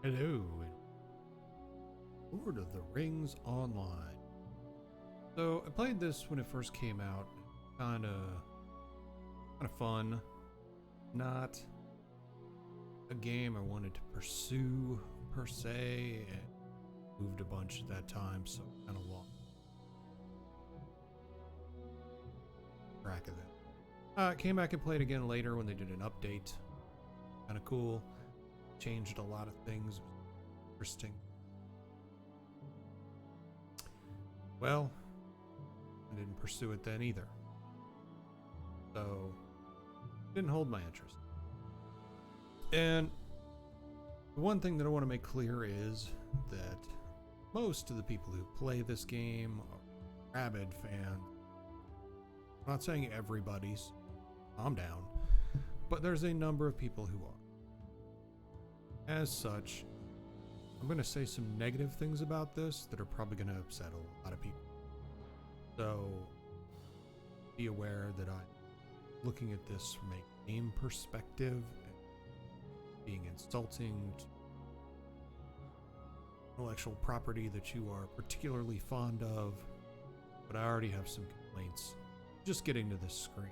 Hello, and Lord of the Rings Online. So I played this when it first came out. Kind of fun. Not a game I wanted to pursue per se. And moved a bunch at that time, so kind of lost track of it. Came back and played again later when they did an update. Kind of cool. Changed a lot of things. It was interesting. Well, I didn't pursue it then either. So, didn't hold my interest. And the one thing that I want to make clear is that most of the people who play this game are rabid fans. I'm not saying everybody's, calm down, but there's a number of people who are. As such, I'm going to say some negative things about this that are probably going to upset a lot of people. So, be aware that I'm looking at this from a game perspective and being insulting to intellectual property that you are particularly fond of, but I already have some complaints. Just getting to this screen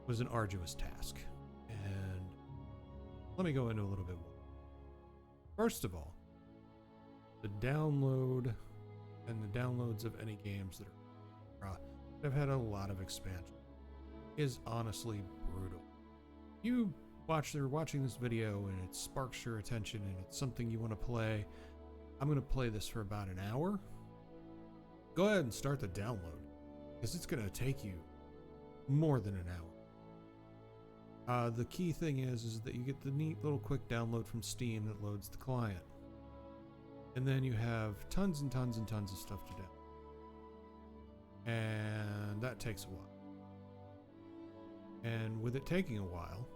was an arduous task, and let me go into a little bit more. First of all, the download and the downloads of any games that have had a lot of expansion is honestly brutal. They're watching this video and it sparks your attention and it's something you want to play. I'm going to play this for about an hour. Go ahead and start the download because it's going to take you more than an hour. The key thing is that you get the neat little quick download from Steam that loads the client. And then you have tons and tons and tons of stuff to download. And that takes a while. And with it taking a while,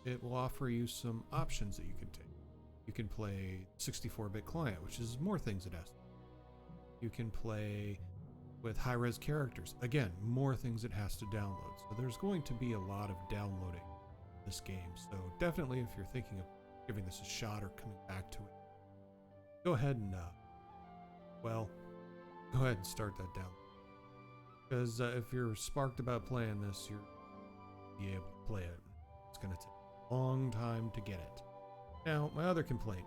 it will offer you some options that you can take. You can play 64-bit client, which is more things it has. You can play with high-res characters. Again, more things it has to download. So there's going to be a lot of downloading in this game. So definitely if you're thinking of giving this a shot or coming back to it, go ahead and, go ahead and start that download. Because if you're sparked about playing this, you'll be able to play it. It's going to take a long time to get it. Now, my other complaint.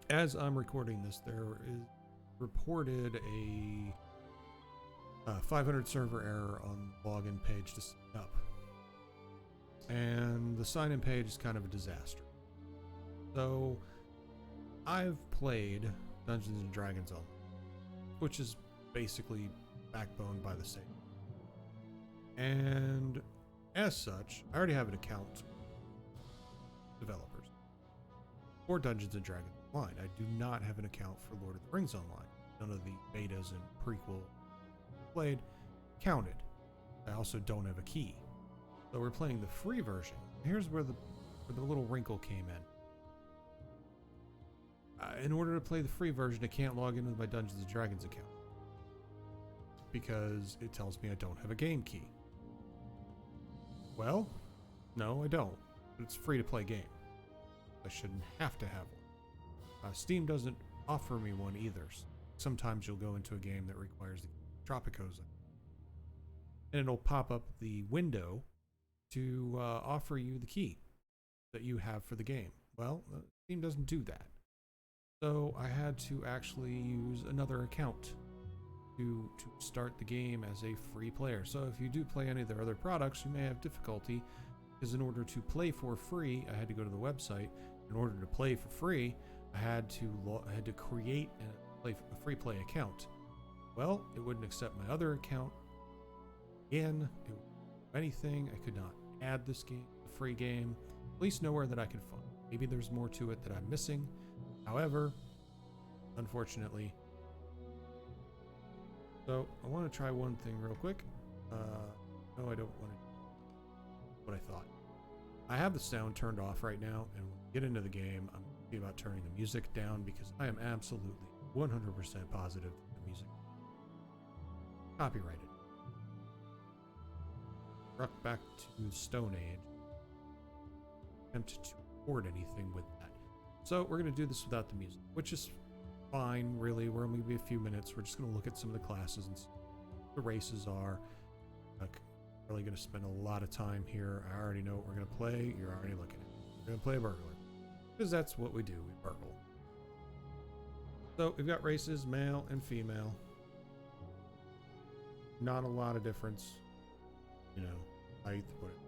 As I'm recording this, there is reported a 500 server error on the login page to sign up. And the sign-in page is kind of a disaster. So, I've played Dungeons and Dragons on, which is basically backboned by the same. And as such, I already have an account developers for Dungeons and Dragons Online. I do not have an account for Lord of the Rings Online. None of the betas and prequel played counted. I also don't have a key. So we're playing the free version. Here's where the little wrinkle came in. In order to play the free version, I can't log into my Dungeons and Dragons account because it tells me I don't have a game key. Well, no, I don't. But it's a free to play game. I shouldn't have to have one. Steam doesn't offer me one either. Sometimes you'll go into a game that requires the Tropico's, and it'll pop up the window to offer you the key that you have for the game. Well, Steam doesn't do that. So I had to actually use another account to start the game as a free player. So if you do play any of their other products, you may have difficulty because in order to play for free, I had to go to the website. In order to play for free, I had to create a free play account. Well, it wouldn't accept my other account. Again, it wouldn't do anything. I could not add this game, the free game, at least nowhere that I can find. Maybe there's more to it that I'm missing. However, unfortunately. So I want to try one thing real quick. No, I don't want to do what I thought. I have the sound turned off right now, and when we get into the game, I'm thinking about turning the music down because I am absolutely 100% positive that the music is copyrighted. Struck back to the Stone Age. Attempt to record anything with that. So we're going to do this without the music, which is fine, really. We're only going to be a few minutes. We're just going to look at some of the classes and see what the races are. I'm really going to spend a lot of time here. I already know what we're going to play. You're already looking at it. We're going to play a burglar, because that's what we do. We burgle. So we've got races, male and female. Not a lot of difference. You know, height, whatever.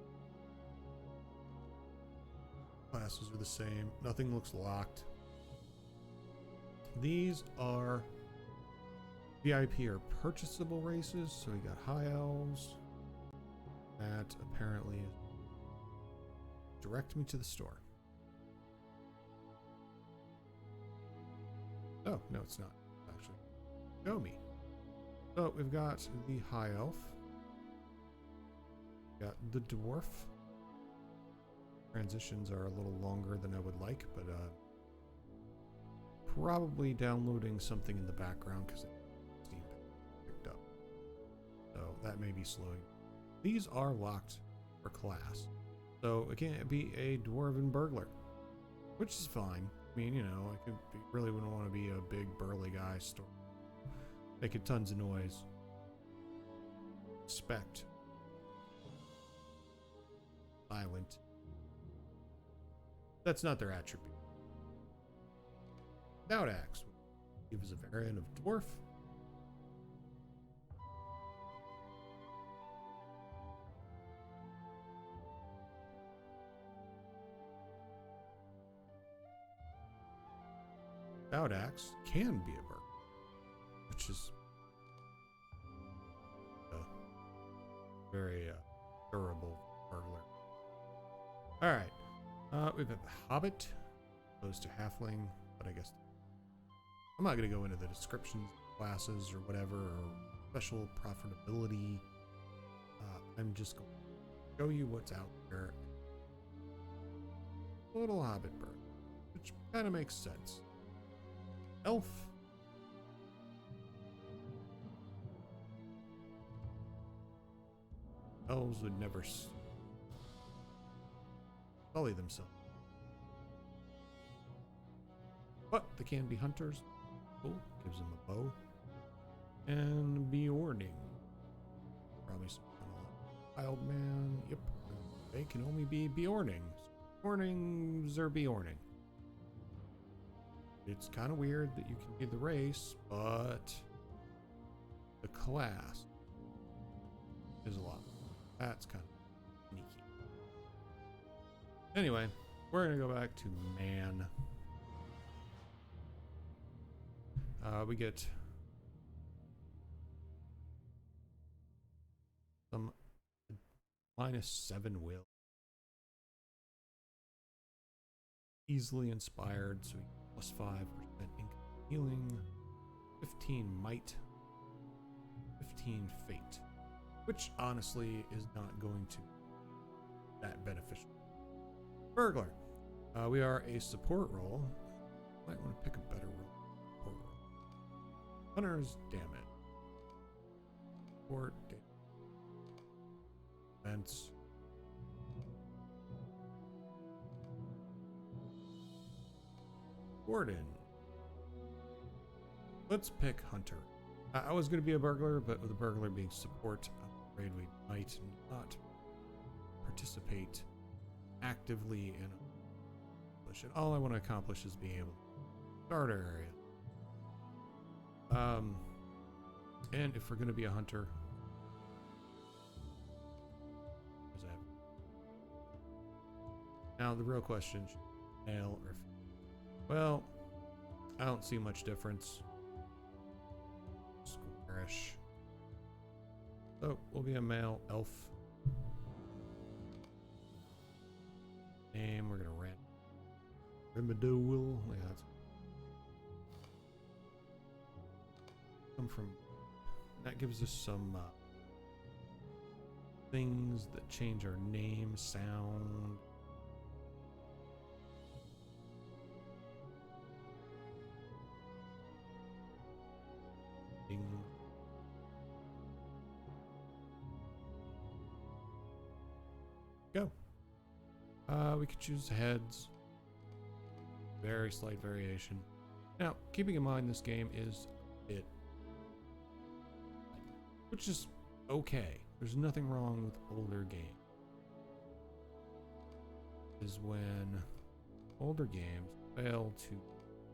Classes are the same. Nothing looks locked. These are VIP or purchasable races. So we got high elves. That apparently is direct me to the store. Oh, no, it's not. Actually, show me. So we've got the high elf. Got the dwarf. Transitions are a little longer than I would like, but probably downloading something in the background because Steam picked up. So that may be slowing. These are locked for class. So it can't be a dwarven burglar, which is fine. I mean, you know, I really wouldn't want to be a big burly guy making tons of noise. Spect. Silent. That's not their attribute. Stout axe. He was a variant of dwarf. Stout axe can be a burglar, which is very durable burglar. All right, we've got the hobbit, opposed to halfling, but I guess I'm not going to go into the descriptions, classes, or whatever, or special profitability. I'm just going to show you what's out there. Little hobbit bird, which kind of makes sense. Elf. Elves would never sully themselves. But they can be hunters. Cool. Gives them a bow. And Bjorning. Probably some kind of wild man. Yep. They can only be Bjorning. Bjornings are Bjorning. It's kind of weird that you can be the race, but the class is a lot. That's kind of sneaky. Anyway, we're going to go back to man. We get some -7 will. Easily inspired, so +5% income healing, 15 might, 15 fate, which honestly is not going to be that beneficial. Burglar. We are a support role. Might want to pick a better role. Support role. Hunters, damn it. Support, events. Warden. Let's pick Hunter. I was going to be a burglar, but with a burglar being support, I'm afraid we might not participate actively in it. All I want to accomplish is being able to start our area. And if we're going to be a hunter, now the real question: male or female? Well, I don't see much difference. Squarish. So we'll be a male elf. Name, we're gonna rent Rimadoul. Yeah, that's come from. That gives us some things that change our name, sound. Go. We could choose heads. Very slight variation. Now, keeping in mind this game is a bit, which is okay. There's nothing wrong with older games. Is when older games fail to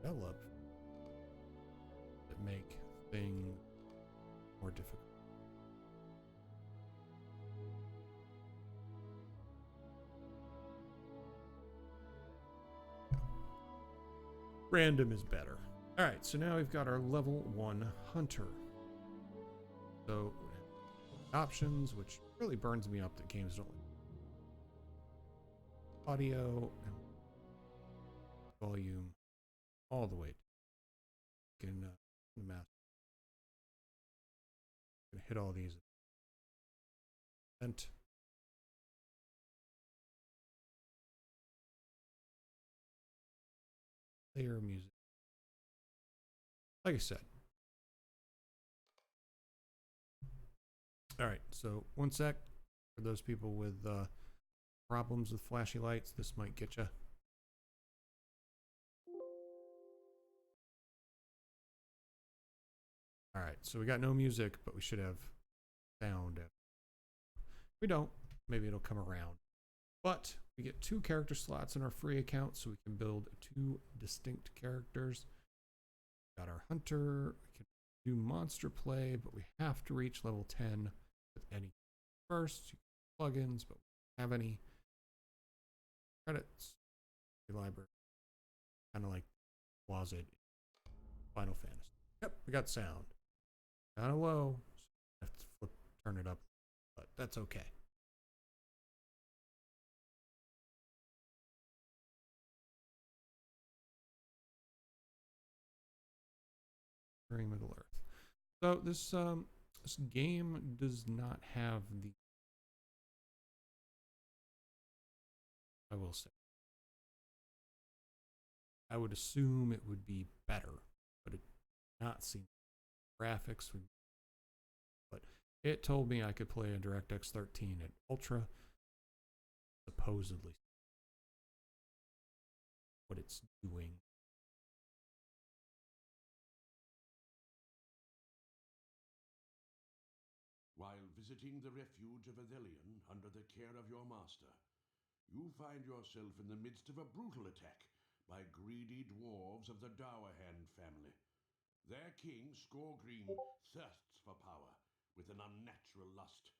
develop that make things more difficult. Random is better. Alright, so now we've got our level 1 hunter. So, options, which really burns me up that games don't like audio and volume all the way. Can the math. Gonna hit all these. And layer music. Like I said. All right, so one sec. For those people with problems with flashy lights, this might get you. All right, so we got no music, but we should have sound. We don't. Maybe it'll come around. But we get 2 character slots in our free account, so we can build 2 distinct characters. Got our hunter. We can do monster play, but we have to reach level 10 with any first. Plugins, but we don't have any credits. Library. Kind of like closet Final Fantasy. Yep, we got sound. Kind of low. So have to turn it up, but that's okay. During Middle Earth. So this game does not have the. I will say. I would assume it would be better, but it not seen graphics. But it told me I could play a DirectX 13 at Ultra. Supposedly, what it's doing. While visiting the refuge of Athelion under the care of your master, you find yourself in the midst of a brutal attack by greedy dwarves of the Dowerhand family. Their king, Scoregrim, thirsts for power with an unnatural lust,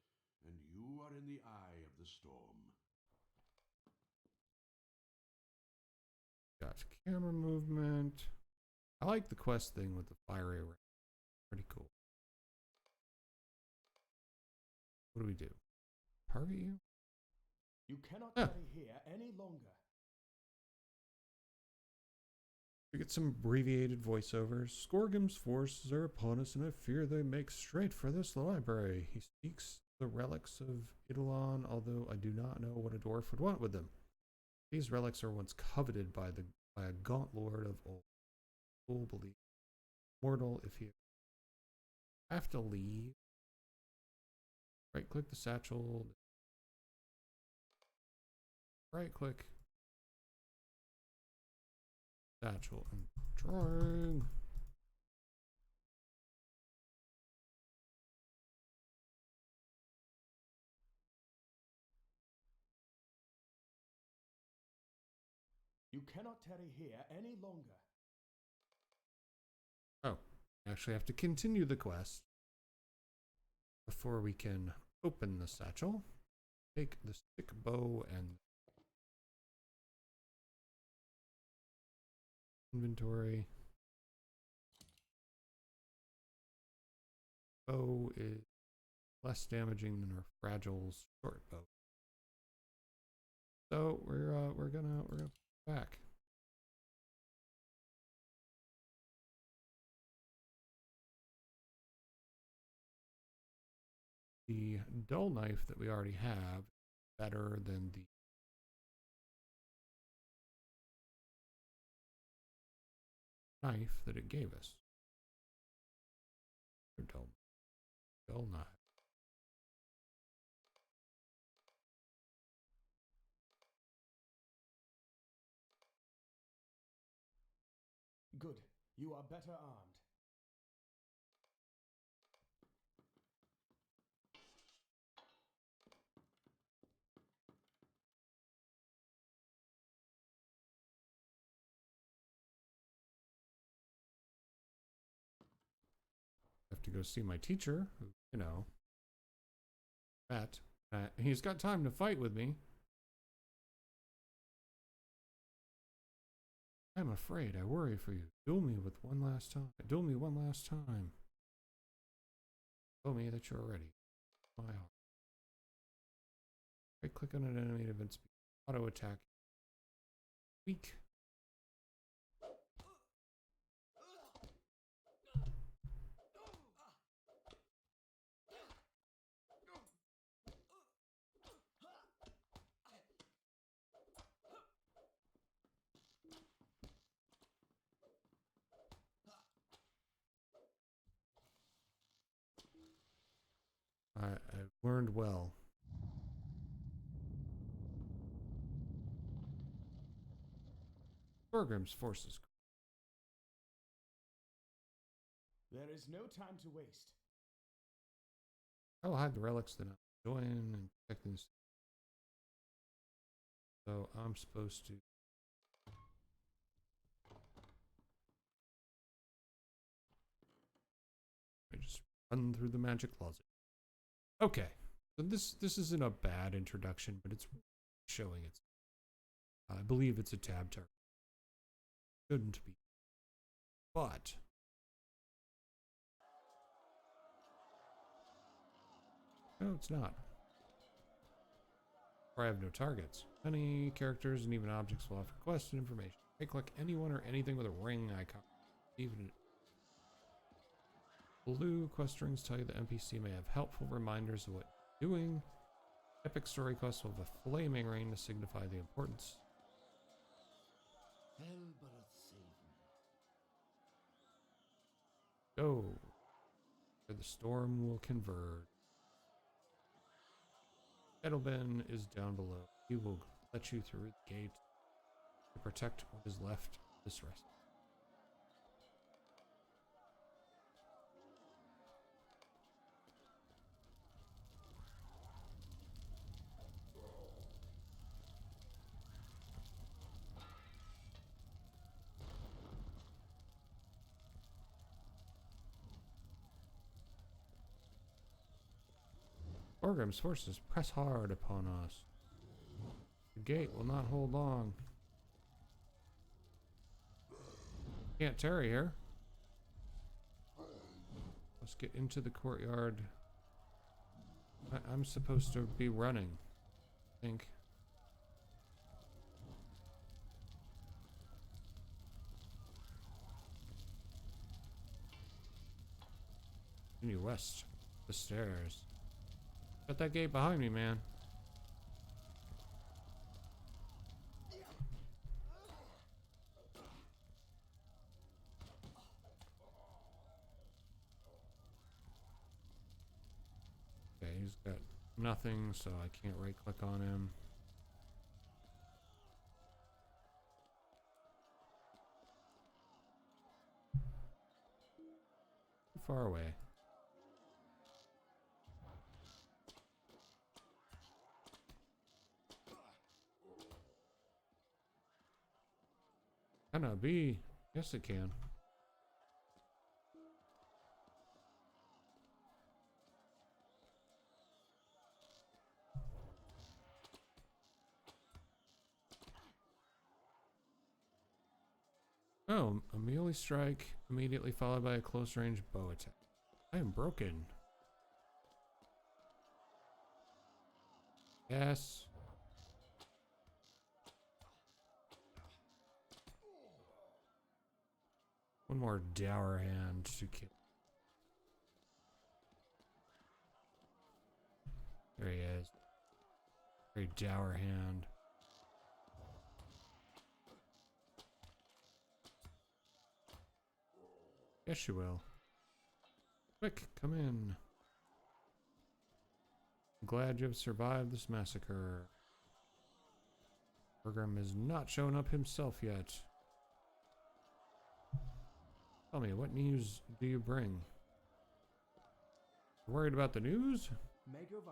and you are in the eye of the storm. Got camera movement. I like the quest thing with the fire array. Pretty cool. What do we do? Target you? You cannot tarry here any longer. We get some abbreviated voiceovers. Scorgrim's forces are upon us, and I fear they make straight for this library. He speaks the relics of Eidolon, although I do not know what a dwarf would want with them. These relics are once coveted by a gaunt lord of old. Full belief. Mortal, if you have to leave. Right click the satchel. Right click satchel and drawing. You cannot tarry here any longer. Oh, I actually have to continue the quest before we can open the satchel. Take the stick bow and inventory. Bow is less damaging than our fragile short bow. So we're gonna back. The dull knife that we already have is better than the knife that it gave us. Dull knife. Good. You are better armed. I have to go see my teacher, who, you know, Matt. He's got time to fight with me. I'm afraid. I worry for you. Duel me with one last time. Duel me one last time. Show me that you're ready. My heart. Right click on an enemy event speed. Auto attack. Weak. I learned well. Bergrim's forces. There is no time to waste. I will hide the relics, then I'll join and protect this. So I'm supposed to. I just run through the magic closet. Okay, so this isn't a bad introduction, but it's showing it. I believe it's a tab target. Shouldn't be, but no, it's not. Or I have no targets. Any characters and even objects will offer quests and information. Right click anyone or anything with a ring icon. Even blue quest rings tell you the NPC may have helpful reminders of what you're doing. Epic story quests will have a flaming ring to signify the importance. Go where the storm will converge. Edelben is down below. He will let you through the gate to protect what is left of this rest. Orgrim's forces press hard upon us. The gate will not hold long. Can't tarry here. Let's get into the courtyard. I'm supposed to be running, I think. Continue west. The stairs. Got that gate behind me, man. Okay, he's got nothing, so I can't right click on him. Too far away. Can it be? Yes, it can. Oh, a melee strike immediately followed by a close range bow attack. I am broken. Yes. One more dour hand to kill. There he is. Very dour hand. Yes, you will. Quick, come in. I'm glad you have survived this massacre. Bergrim has not shown up himself yet. Tell me, what news do you bring? Worried about the news? Megovanen.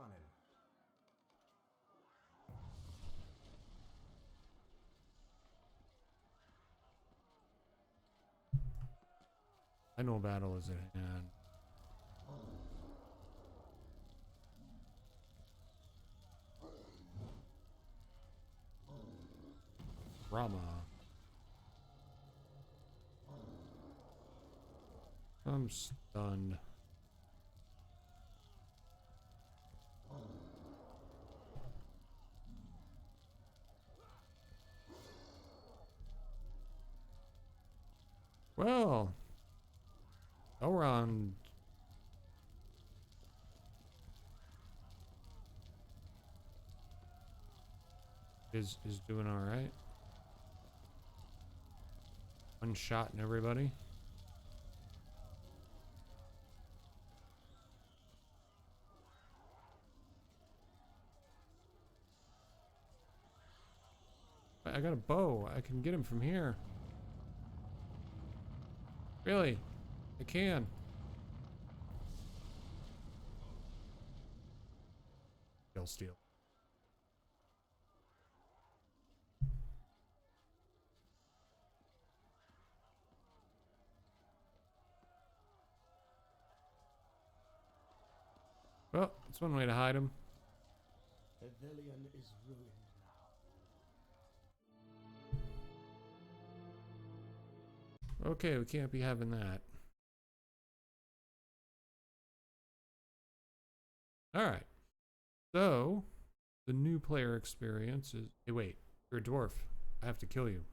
I know battle is at hand. Rama. I'm stunned. Well, Elrond is doing all right. One shot and everybody. I got a bow. I can get him from here. Really? I can. Kill steal. Well, that's one way to hide him. Athelion is ruined now. Okay, we can't be having that. Alright. So, the new player experience is... Hey, wait. You're a dwarf. I have to kill you.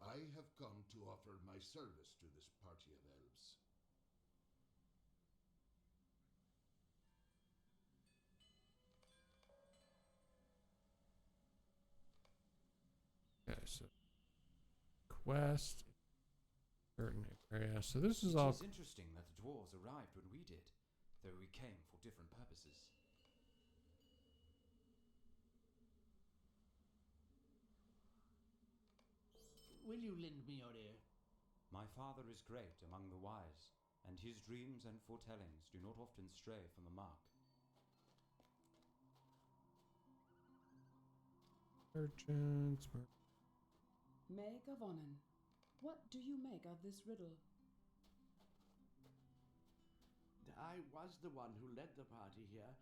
I have come to offer my service to this party of elves. Okay, so... Quest... Certain area. So this is all... It is interesting that the dwarves arrived when we did, though we came for different purposes. Will you lend me your ear? My father is great among the wise, and his dreams and foretellings do not often stray from the mark. Merchants... Megavonen, what do you make of this riddle? I was the one who led the party here,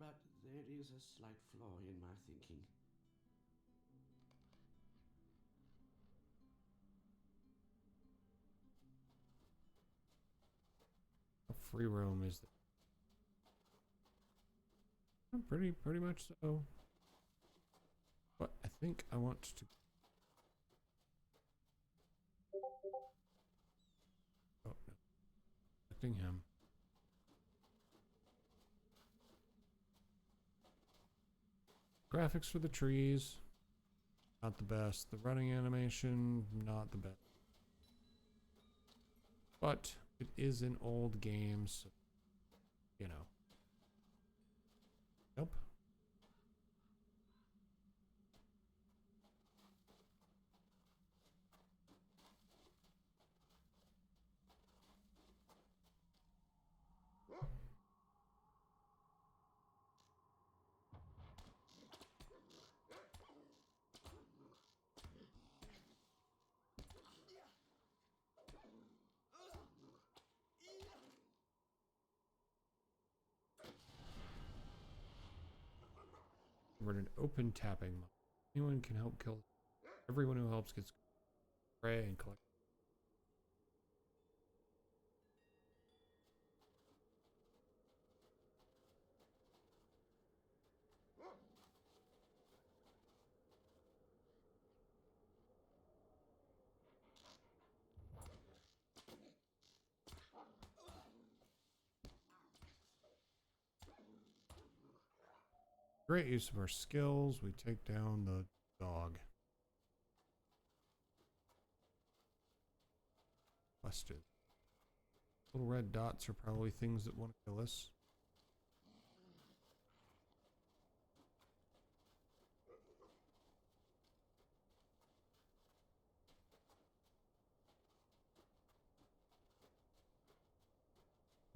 but there is a slight flaw in my thinking. How free roam is that? Pretty much so. But I think I want to... Oh, no. Protecting him. Graphics for the trees. Not the best. The running animation, not the best. But it is an old game, so, you know. Nope. We're in an open tapping mode. Anyone can help kill. Everyone who helps gets prey and collect. Great use of our skills. We take down the dog. Busted. Little red dots are probably things that want to kill us.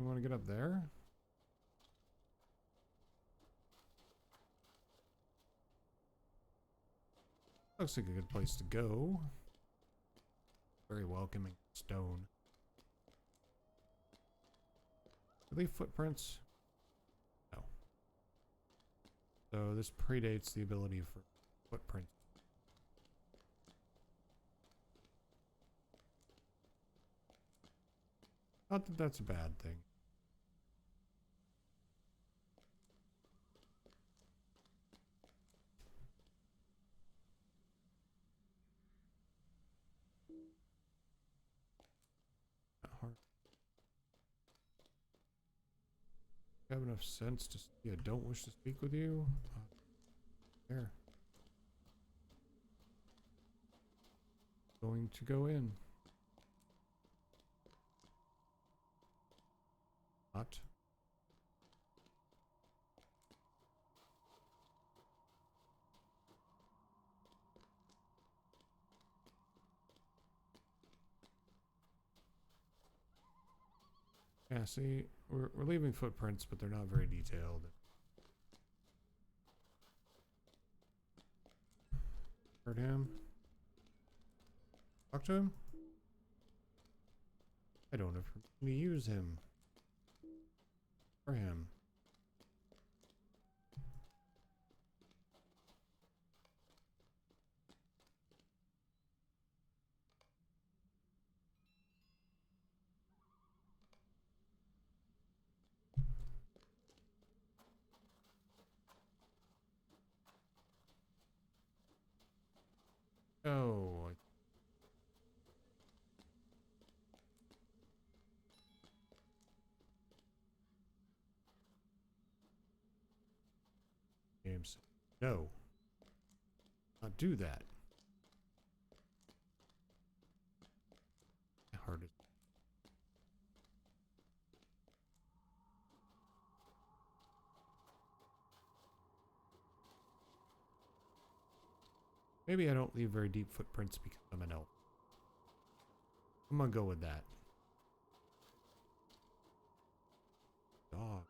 You want to get up there? Looks like a good place to go. Very welcoming stone. Leave footprints? No. So this predates the ability for footprints. Not that that's a bad thing. Not hard. You have enough sense to see I don't wish to speak with you? There. Going to go in. Not. Yeah, see, we're leaving footprints, but they're not very detailed. Heard him. Talk to him. I don't have permission to use him. For him. Oh. Games. No. Not do that. Hard as maybe I don't leave very deep footprints because I'm an elf. I'm gonna go with that. Dog.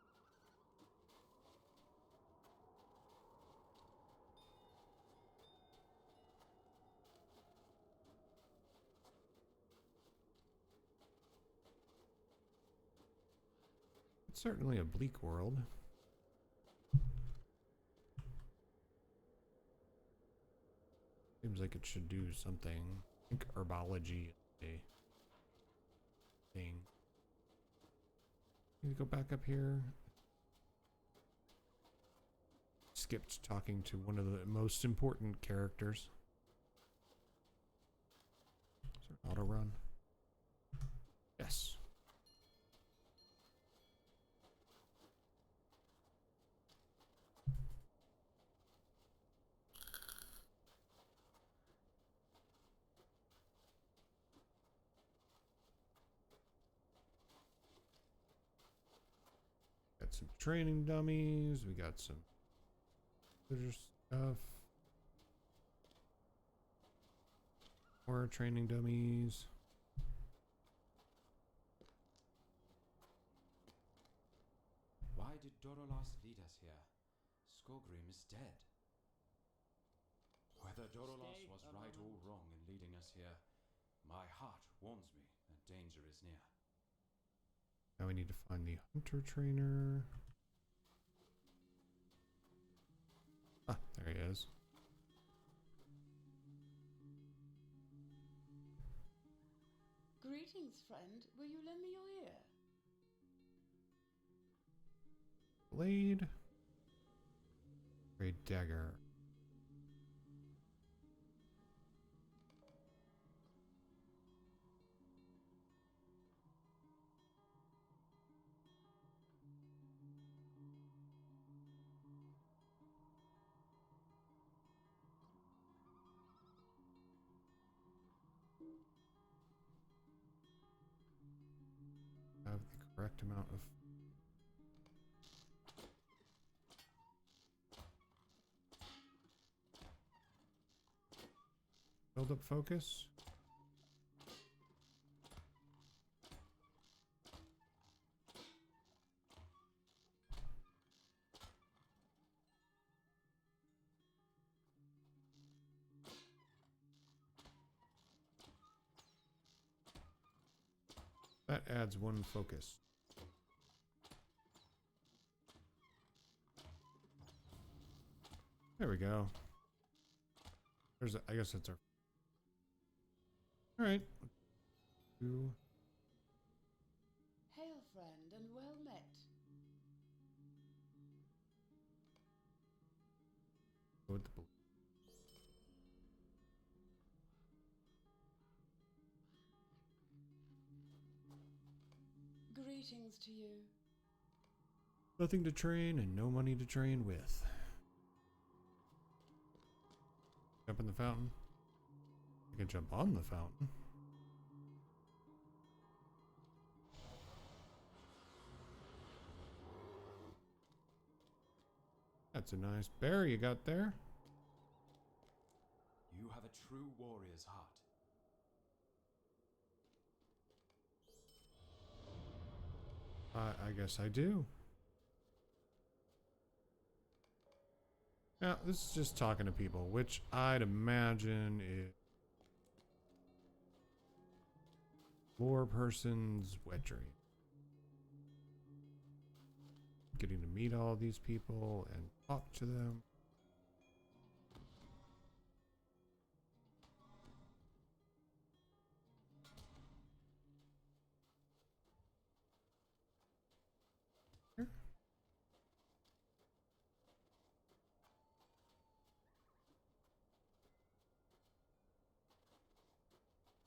It's certainly a bleak world. Seems like it should do something. I think herbology is a thing. Can we go back up here? Skipped talking to one of the most important characters. Is there auto run? Yes. Got some training dummies. We got some other stuff. More training dummies. Why did Dorolas lead us here? Skogrim is dead. Whether Dorolas was right or wrong in leading us here, my heart warns me that danger is near. Now we need to find the hunter trainer. Ah, there he is. Greetings, friend. Will you lend me your ear? Blade. Great dagger. Have the correct amount of build up focus. That adds one focus. There we go. I guess that's our... Alright. Two. Hail, friend, and well met. Go with the blue. Greetings to you. Nothing to train and no money to train with. Jump in the fountain. I can jump on the fountain. That's a nice bear you got there. You have a true warrior's heart. I guess I do. Now, this is just talking to people, which I'd imagine is lore person's wet dream. Getting to meet all these people and talk to them. Here.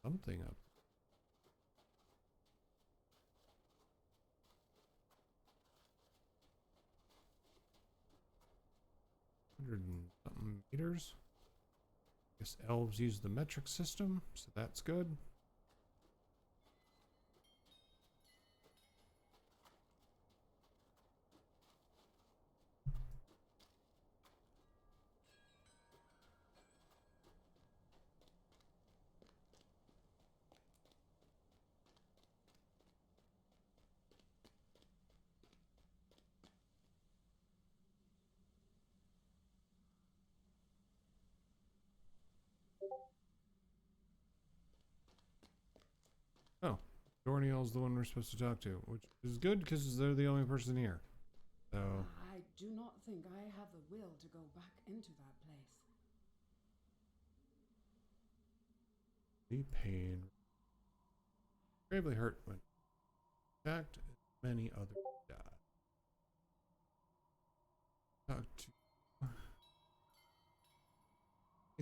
Something up. Hundred and something meters. Guess elves use the metric system, so that's good. Oh, Dorniel's the one we're supposed to talk to, which is good because they're the only person here. So, I do not think I have the will to go back into that place. the pain. Gravely hurt when attacked, many others died. Talk to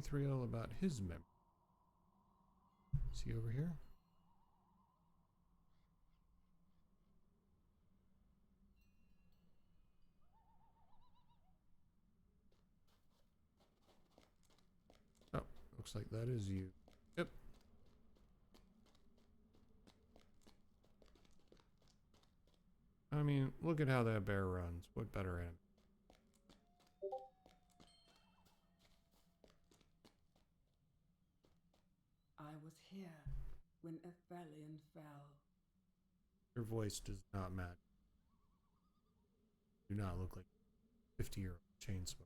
Ithriel about his memory. Is he over here? Oh, looks like that is you. Yep. I mean, look at how that bear runs. What better end? I was here when Athelion fell. Your voice does not match. You do not look like a 50-year-old chain smoker.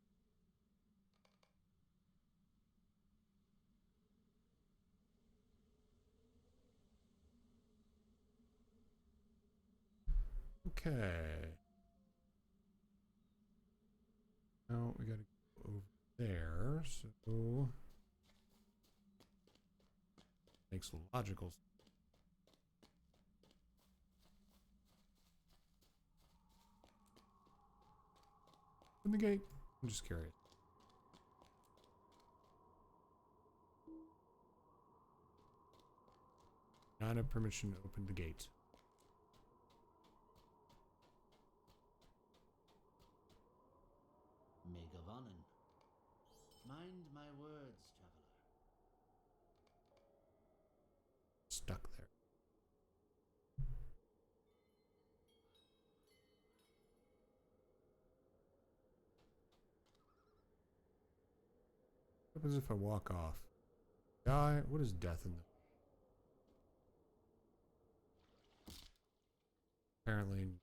Okay. Now we gotta go over there, so makes logical sense. Open the gate. I'm just curious. Not have permission to open the gate. Megavonnen. Mind my words, traveler. Stuck there. What happens if I walk off? Die? What is death in the... Apparently...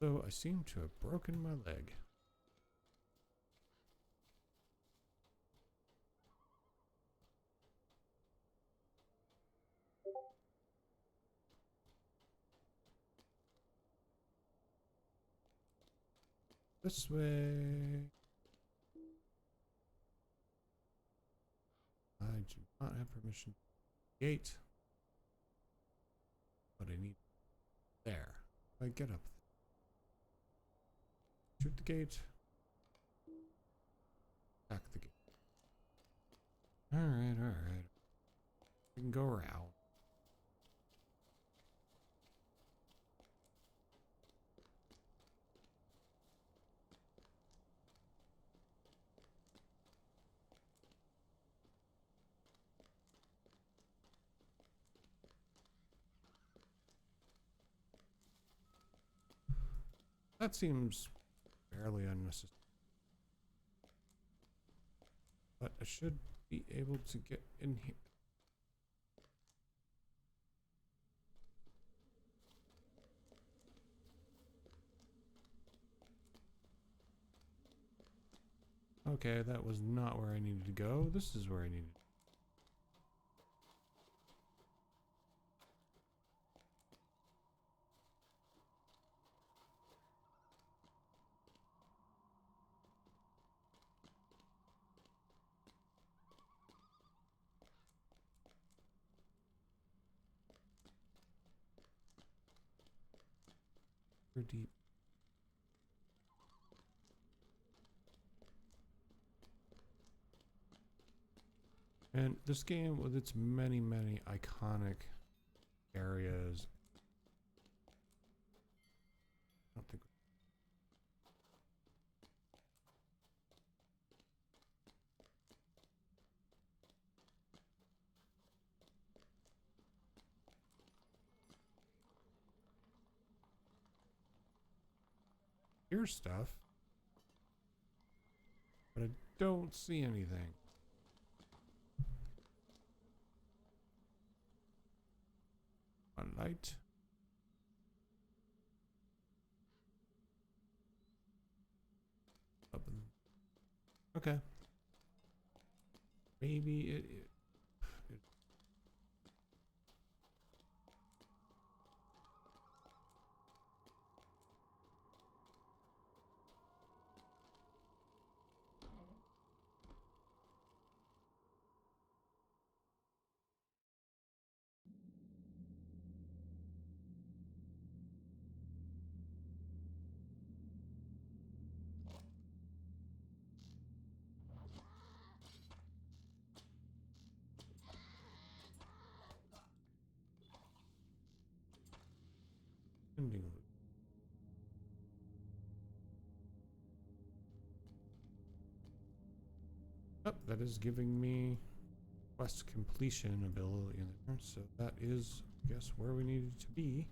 So I seem to have broken my leg. This way. I do not have permission to gate. But I need there. I get up there. Shoot the gate. Back the gate. Alright, alright. We can go around. That seems fairly unnecessary. But I should be able to get in here. Okay, that was not where I needed to go. This is where I needed to go. Deep. And this game, with its many, many iconic areas, I don't think. Here's stuff, but I don't see anything. One light. Up and okay. Maybe it ending. Oh, that is giving me quest completion ability in there, so that is, I guess, where we needed to be.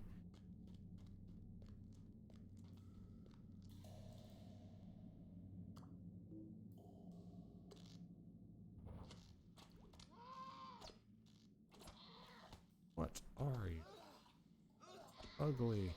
What are you? Ugly.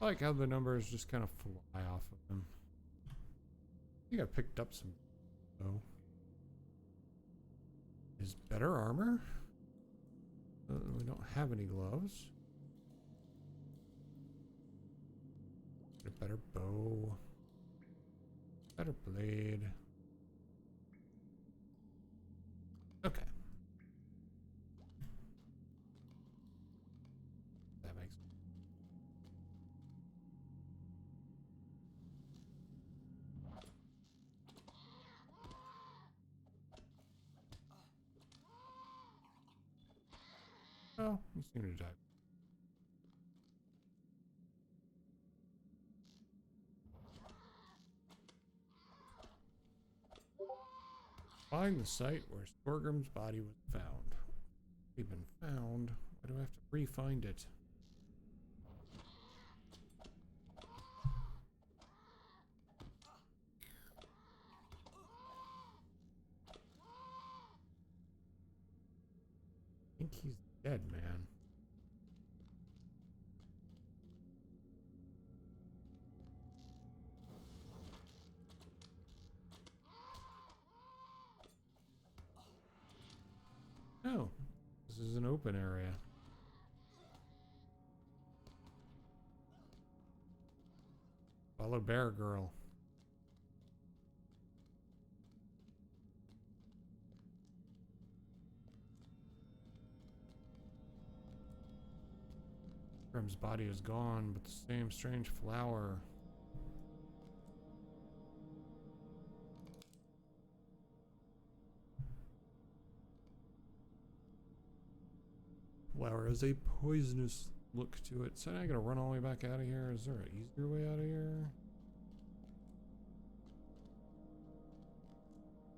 I like how the numbers just kind of fly off of them. I think I picked up some. Oh. Is better armor? We don't have any gloves. A better bow. Better blade. Okay. That makes sense. Oh, you seem to die. Find the site where Storgrim's body was found. It's been found. Why do I have to re-find it? I think he's Dead man. Oh, this is an open area. Follow Bear Girl. Grim's body is gone, but the same strange flower. Flower has a poisonous look to it. So now I gotta run all the way back out of here. Is there an easier way out of here?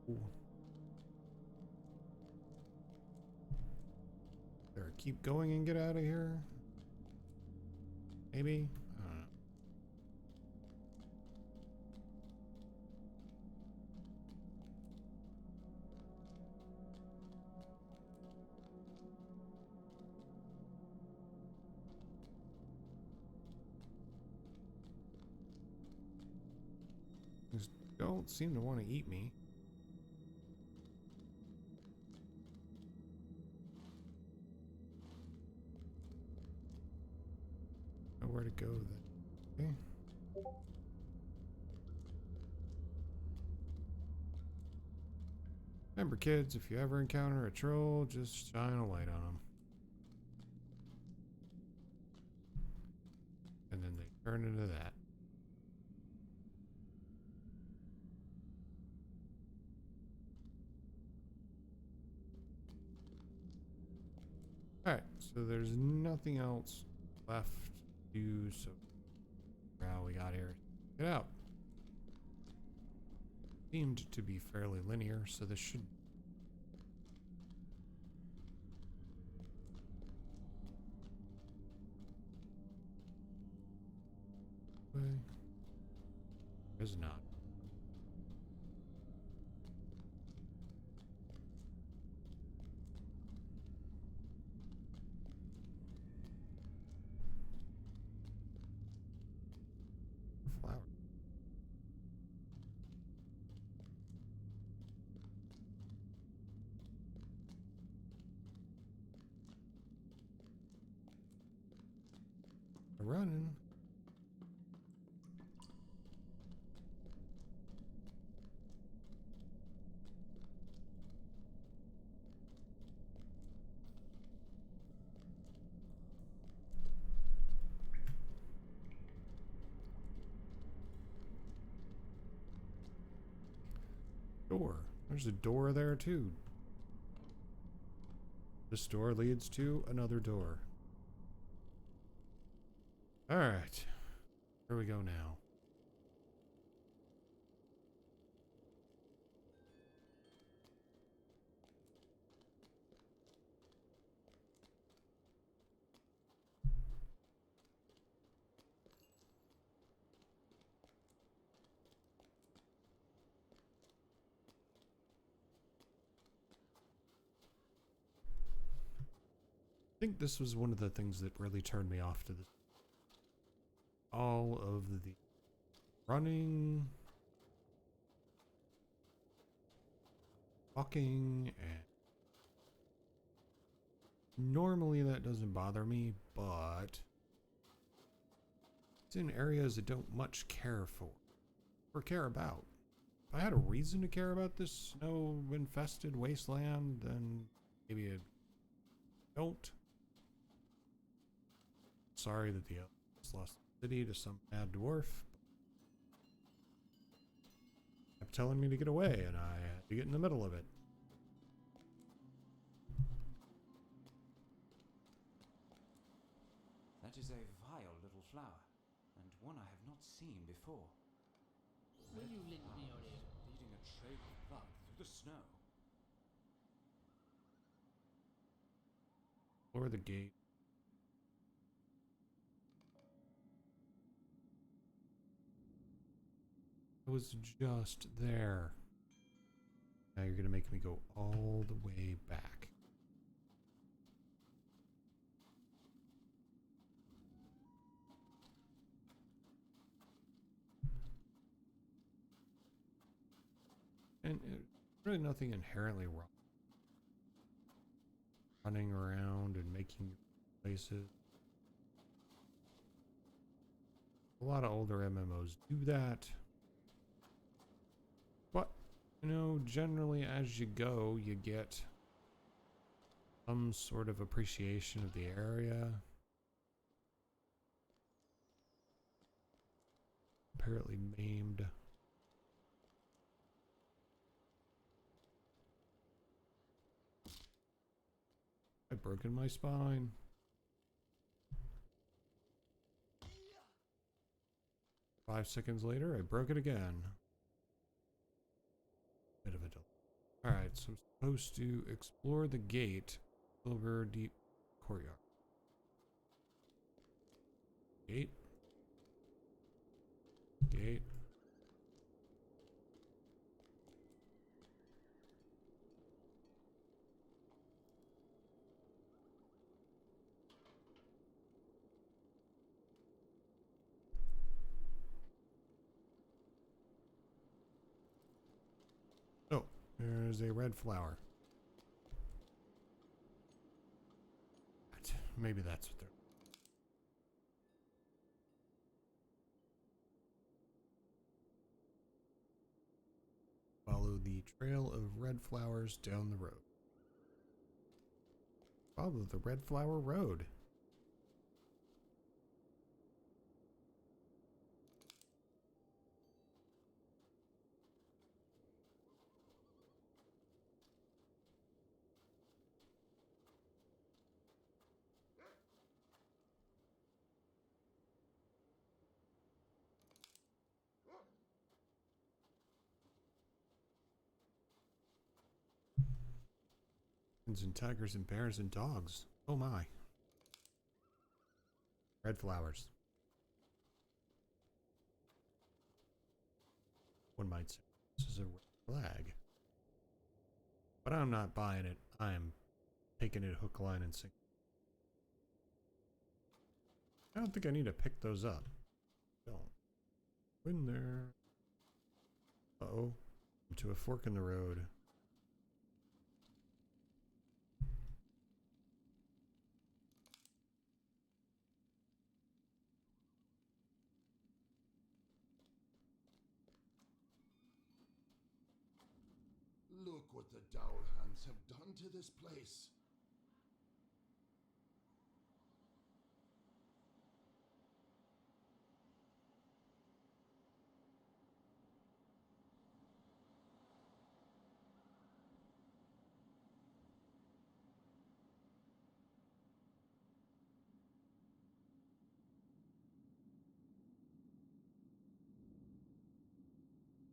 Ooh. There, keep going and get out of here. Maybe? I don't know. These don't seem to want to eat me. Where to go then? Okay. Remember, kids, if you ever encounter a troll, just shine a light on them. And then they turn into that. Alright, so there's nothing else left to do, so now we got here. Get out. Seemed to be fairly linear, so this should. Is not. Flower. Running. Door. There's a door there too. This door leads to another door. Alright. Here we go now. I think this was one of the things that really turned me off to this. All of the running, walking, and normally that doesn't bother me, but it's in areas I don't much care for or care about. If I had a reason to care about this snow-infested wasteland, then maybe I don't. Sorry that the others lost the city to some mad dwarf. Kept telling me to get away, and I had to get in the middle of it. That is a vile little flower, and one I have not seen before. Will you lend me your ear? Leading a trail of blood through the snow. Lower the gate. I was just there. Now you're gonna make me go all the way back. And really nothing inherently wrong. Running around and making places. A lot of older MMOs do that. But, you know, generally as you go, you get some sort of appreciation of the area. Apparently maimed. I've broken my spine. Five seconds later, I broke it again. Bit of a delay. Alright, so I'm supposed to explore the gate. Silver Deep Courtyard. Gate. Gate. Oh, there's a red flower. Maybe that's what they're... Follow the trail of red flowers down the road. Follow the red flower road. And tigers and bears and dogs. Oh my. Red flowers. One might say this is a red flag. But I'm not buying it. I am taking it hook, line, and sinker. I don't think I need to pick those up. Don't. In there. Uh-oh. I'm to a fork in the road. Look what the Dowl Hands have done to this place.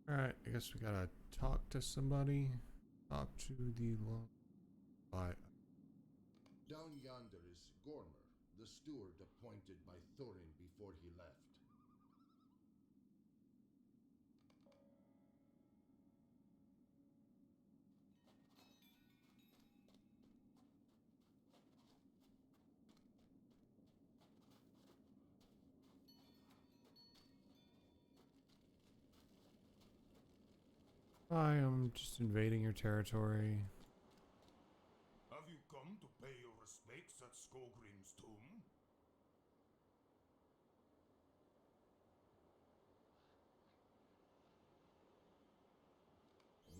Alright, I guess we gotta talk to somebody. Talk to the Bye. Down yonder is Gormer, the steward appointed by Thorin before he left. I am just invading your territory. Have you come to pay your respects at Skogrim's tomb?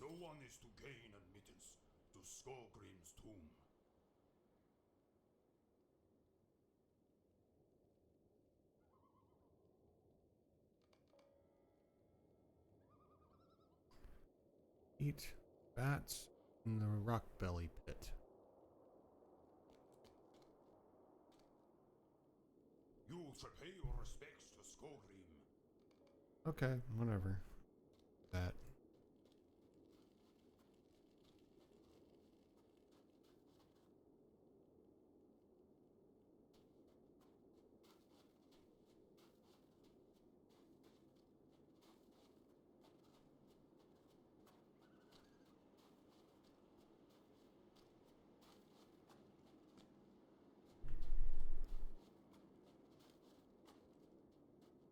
No one is to gain admittance to Skogrim's tomb. Eat bats in the rock belly pit. You shall pay your respects to Skogrim. Okay, whatever. That.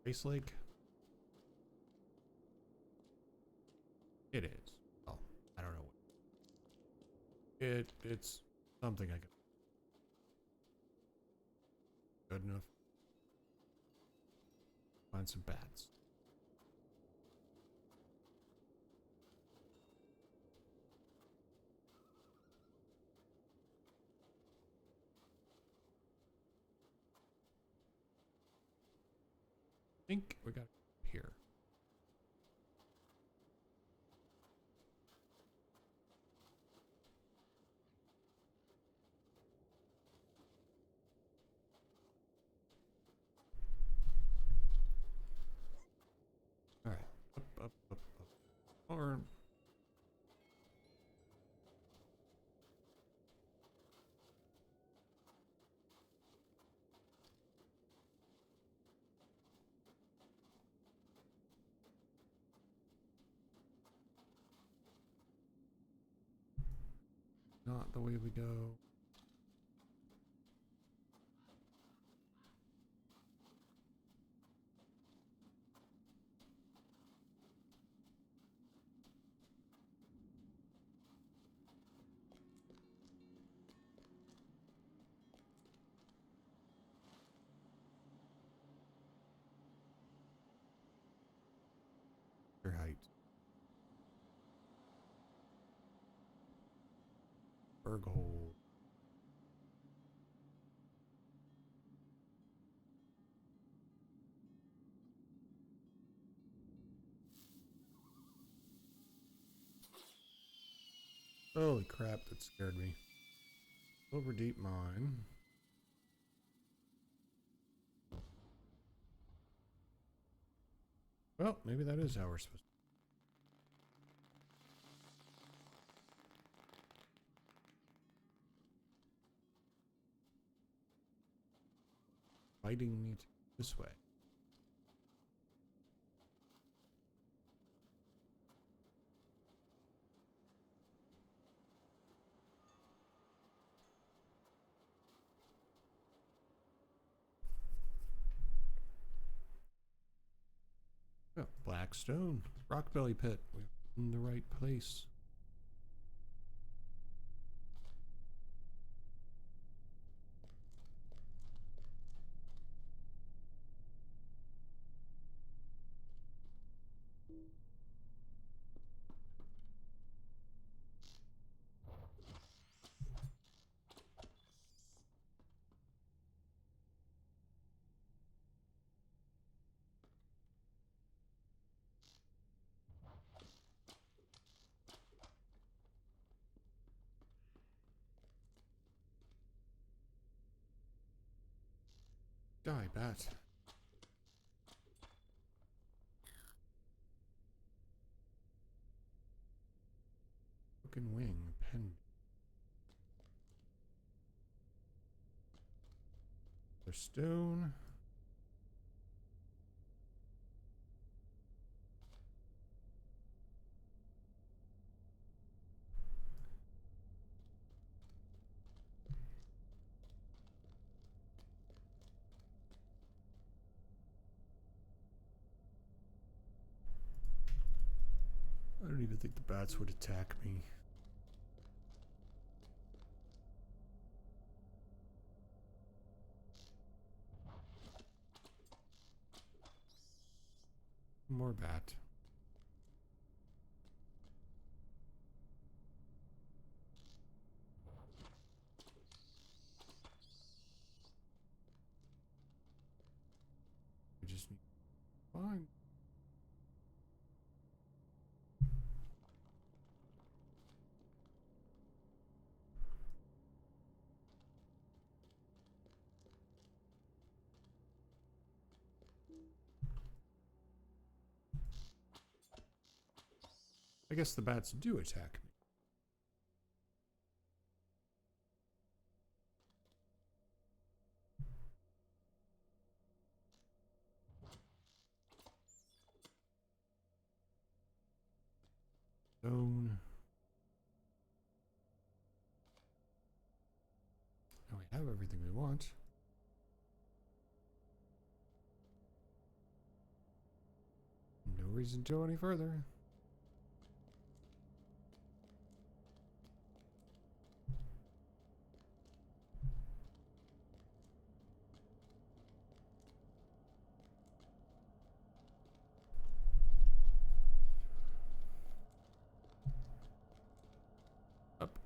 Ice Lake? It is. Oh. It's something I can. Good enough. Find some bats. I think we got here. All right, up. Or not the way we go. Your height. Berg hole. Holy crap, that scared me. Over deep mine. Well, maybe that is how we're supposed to. Fighting me this way. Oh, black stone. Rock belly pit. We're in the right place. Die, bat. Broken wing. Pen. The stone. I don't even think the bats would attack me. More bat. We just need to find. I guess the bats do attack me. Stone. Now we have everything we want. No reason to go any further.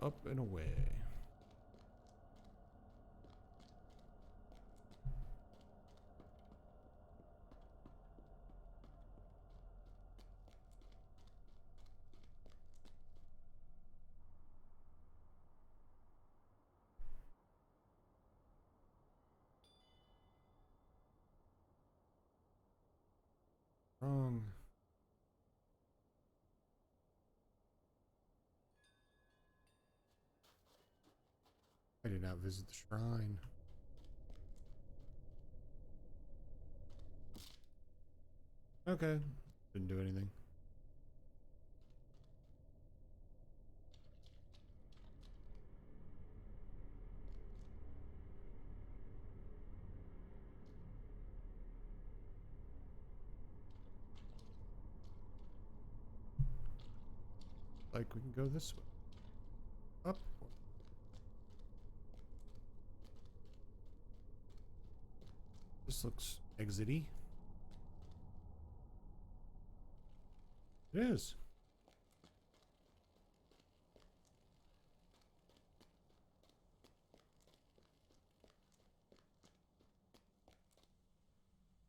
up and away. Wrong. I did not visit the shrine. Okay. Didn't do anything. Like we can go this way. Up. This looks exity. It is.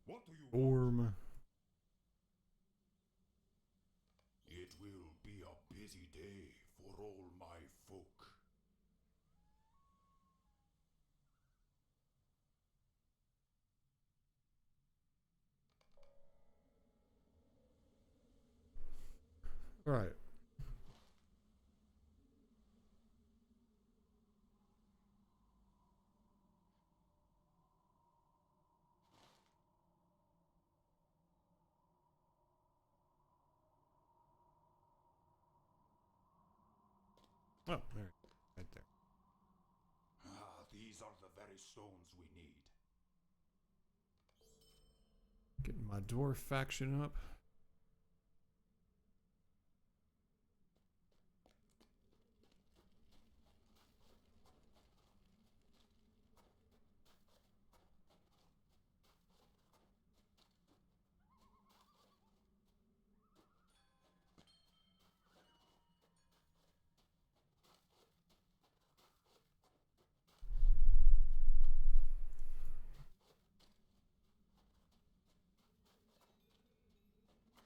What do you want? Orm. It will be a busy day for all my folk. Right. Oh, there. Right there. Ah, these are the very stones we need. Getting my dwarf faction up.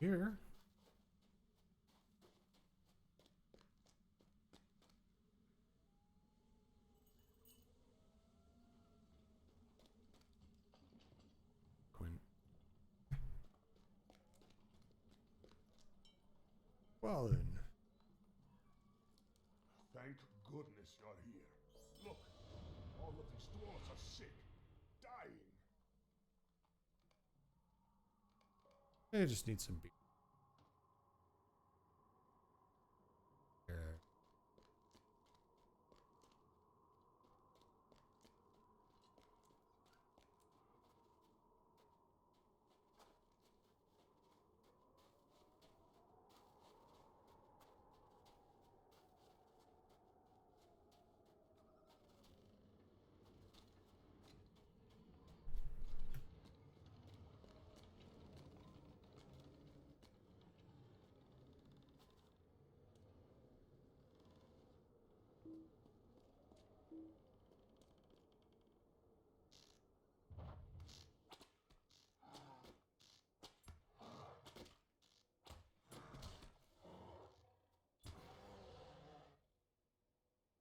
Here. Quinn. Well then. Thank goodness you're here. Look, all of these dwarves are sick, dying. I just need some beer.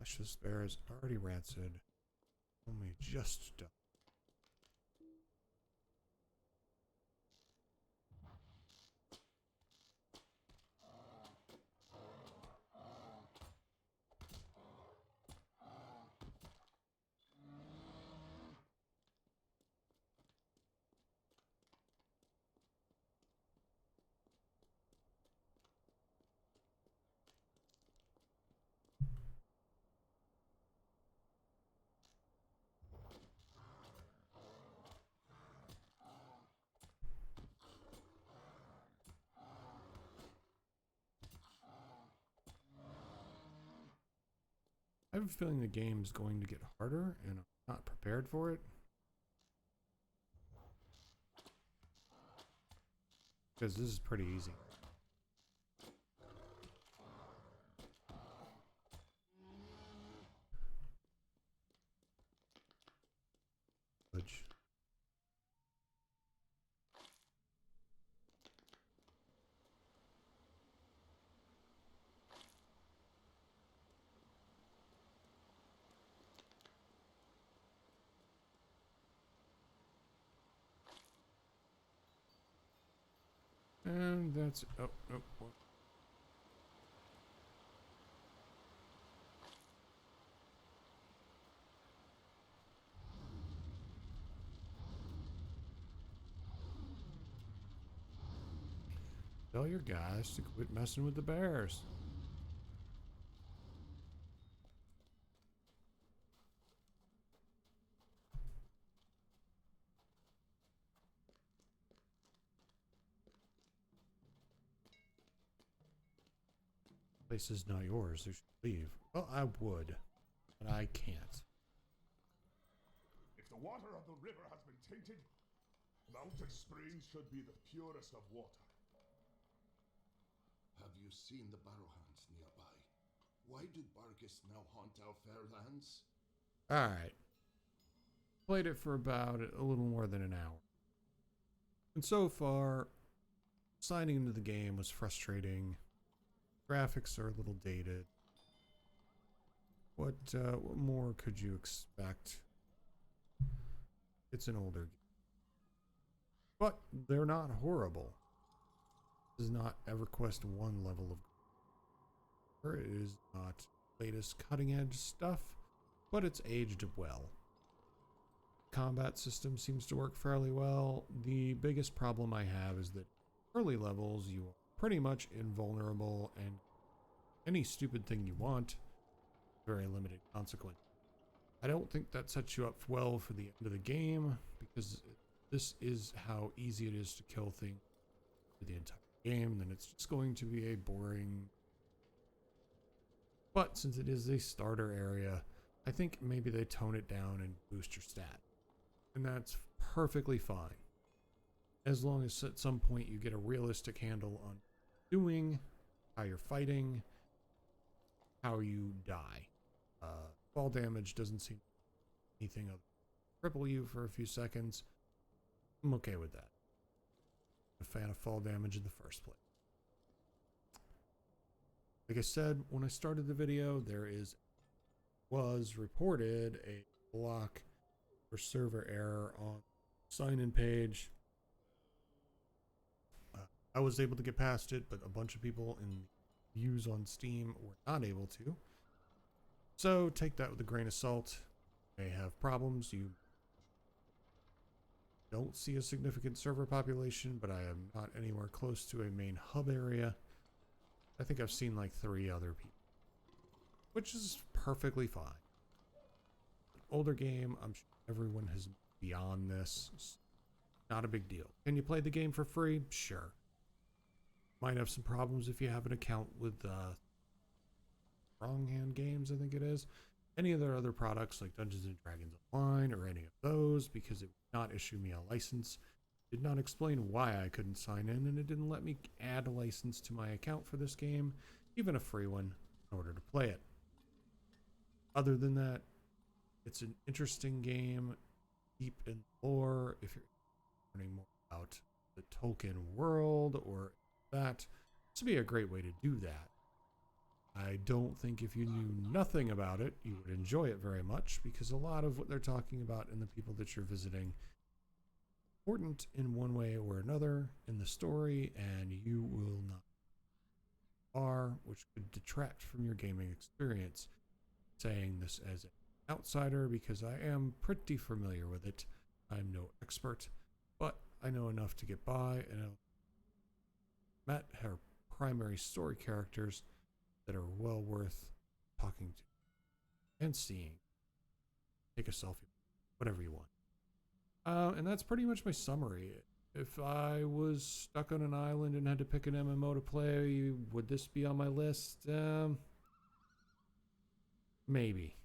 Fleshless bear is already rancid. Only just done. I have a feeling the game's going to get harder, and I'm not prepared for it. Because this is pretty easy. And that's... Oh, nope. Tell your guys to quit messing with the bears. Place is not yours. You should leave. Well, I would, but I can't. If the water of the river has been tainted, mountain springs should be the purest of water. Have you seen the Barrowhounds nearby? Why do Bargus now haunt our fair lands? Alright. Played it for about a little more than an hour. And so far, signing into the game was frustrating. Graphics are a little dated. What more could you expect? It's an older game. But they're not horrible. This is not EverQuest 1 level of... It is not latest cutting edge stuff, but it's aged well. Combat system seems to work fairly well. The biggest problem I have is that early levels you are pretty much invulnerable, and any stupid thing you want, very limited consequence. I don't think that sets you up well for the end of the game, because this is how easy it is to kill things for the entire game, then it's just going to be a boring... But since it is a starter area, I think maybe they tone it down and boost your stat. And that's perfectly fine. As long as at some point you get a realistic handle on doing, how you're fighting, how you die. Fall damage doesn't seem anything other than cripple you for a few seconds. I'm okay with that. A fan of fall damage in the first place. Like I said, when I started the video, there was reported a block or server error on sign-in page. I was able to get past it, but a bunch of people in views on Steam were not able to. So take that with a grain of salt. You may have problems. You don't see a significant server population, but I am not anywhere close to a main hub area. I think I've seen like 3 other people, which is perfectly fine. An older game, I'm sure everyone has moved beyond this. It's not a big deal. Can you play the game for free? Sure. Might have some problems if you have an account with Wrong Hand Games, I think it is. Any of their other products like Dungeons and Dragons Online or any of those, because it would not issue me a license. Did not explain why I couldn't sign in, and it didn't let me add a license to my account for this game, even a free one, in order to play it. Other than that, it's an interesting game, deep in lore. If you're learning more about the Tolkien world or that, this would be a great way to do that. I don't think if you knew nothing about it, you would enjoy it very much, because a lot of what they're talking about and the people that you're visiting important in one way or another in the story, and you will not are, which could detract from your gaming experience. Saying this as an outsider because I am pretty familiar with it. I'm no expert, but I know enough to get by, and I met her primary story characters that are well worth talking to and seeing. Take a selfie, whatever you want. And that's pretty much my summary. If I was stuck on an island and had to pick an MMO to play, would this be on my list? Maybe.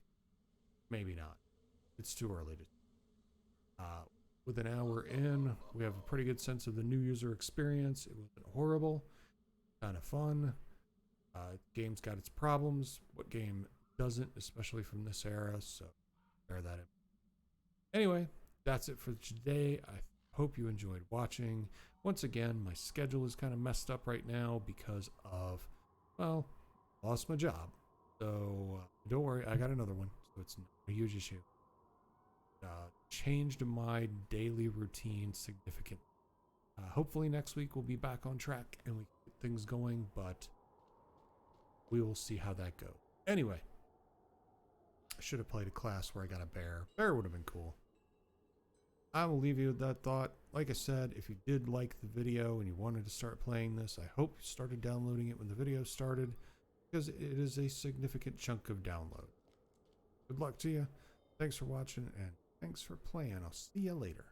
Maybe not. It's too early to. With an hour in, we have a pretty good sense of the new user experience. It wasn't horrible. Kind of fun. Game's got its problems. What game doesn't, especially from this era? So bear that in. Anyway, that's it for today. I hope you enjoyed watching. Once again, my schedule is kind of messed up right now because of, well, lost my job. So don't worry, I got another one. So it's not a huge issue. Changed my daily routine significantly. Hopefully next week we'll be back on track and we get things going, but we will see how that goes. Anyway, I should have played a class where I got a bear. Bear would have been cool. I will leave you with that thought. Like I said, if you did like the video and you wanted to start playing this, I hope you started downloading it when the video started, because it is a significant chunk of download. Good luck to you. Thanks for watching, and thanks for playing. I'll see you later.